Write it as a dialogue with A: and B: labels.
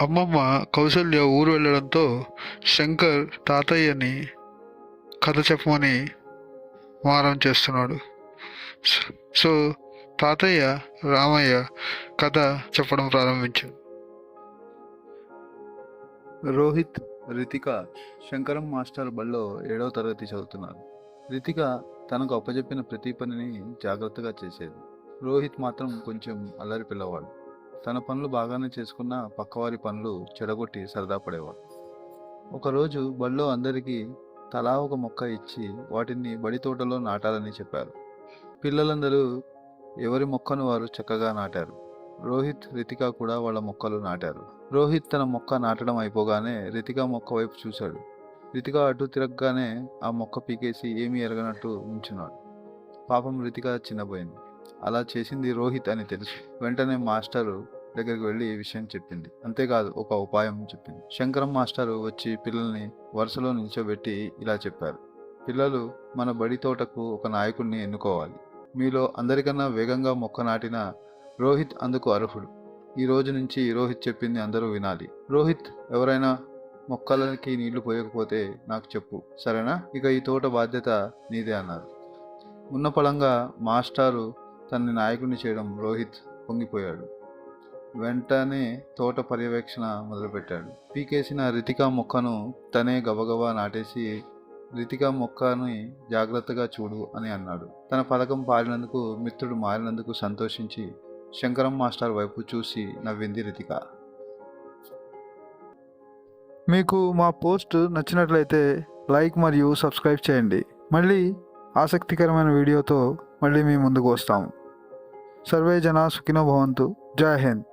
A: అమ్మమ్మ కౌసల్య ఊరు వెళ్ళడంతో శంకర్ తాతయ్యని కథ చెప్పమని మారం చేస్తున్నాడు. సో తాతయ్య రామయ్య కథ చెప్పడం ప్రారంభించాడు.
B: రోహిత్, రితిక శంకరం మాస్టర్ బడిలో 7వ తరగతి చదువుతున్నారు. రితిక తనకు అప్పచెప్పిన ప్రతి పనిని జాగ్రత్తగా చేసేది. రోహిత్ మాత్రం కొంచెం అల్లరి పిల్లవాడు. తన పనులు బాగానే చేసుకున్న పక్కవారి పనులు చెడగొట్టి సరదా పడేవాడు. ఒకరోజు బడిలో అందరికీ తలా ఒక మొక్క ఇచ్చి వాటిని బడి తోటలో నాటాలని చెప్పారు. పిల్లలందరూ ఎవరి మొక్కను వారు చక్కగా నాటారు. రోహిత్, రితిక కూడా వాళ్ళ మొక్కలు నాటారు. రోహిత్ తన మొక్క నాటడం అయిపోగానే రితిక మొక్క వైపు చూశాడు. రితిక అటు తిరగగానే ఆ మొక్క పీకేసి ఏమీ ఎరగనట్టు ఉంచున్నాడు. పాపం రితిక చిన్నపోయింది. అలా చేసింది రోహిత్ అని తెలుసు. వెంటనే మాస్టరు దగ్గరికి వెళ్ళి ఈ విషయం చెప్పింది. అంతేకాదు ఒక ఉపాయం చెప్పింది. శంకరం మాస్టరు వచ్చి పిల్లల్ని వరుసలో నిల్చోబెట్టి ఇలా చెప్పారు. పిల్లలు, మన బడి తోటకు ఒక నాయకుడిని ఎన్నుకోవాలి. మీలో అందరికన్నా వేగంగా మొక్క నాటిన రోహిత్ అందుకు అర్హుడు. ఈ రోజు నుంచి రోహిత్ చెప్పింది అందరూ వినాలి. రోహిత్, ఎవరైనా మొక్కలకి నీళ్లు పోయకపోతే నాకు చెప్పు, సరేనా? ఇక ఈ తోట బాధ్యత నీదే అన్నారు. ఉన్న పళంగా మాస్టారు తనని నాయకుడిని చేయడం రోహిత్ పొంగిపోయాడు. వెంటనే తోట పర్యవేక్షణ మొదలుపెట్టాడు. పీకేసిన రితిక మొక్కను తనే గబగబా నాటేసి రితిక మొక్కని జాగ్రత్తగా చూడు అని అన్నాడు. తన పథకం పారినందుకు, మిత్రుడు మారినందుకు సంతోషించి శంకరం మాస్టర్ వైపు చూసి నవ్వింది రితిక.
C: మీకు మా పోస్ట్ నచ్చినట్లయితే లైక్ మరియు సబ్స్క్రైబ్ చేయండి. మళ్ళీ ఆసక్తికరమైన వీడియోతో మళ్ళీ మీ ముందుకు వస్తాము. సర్వే జనా సుఖినో భవంతు. జై హింద్.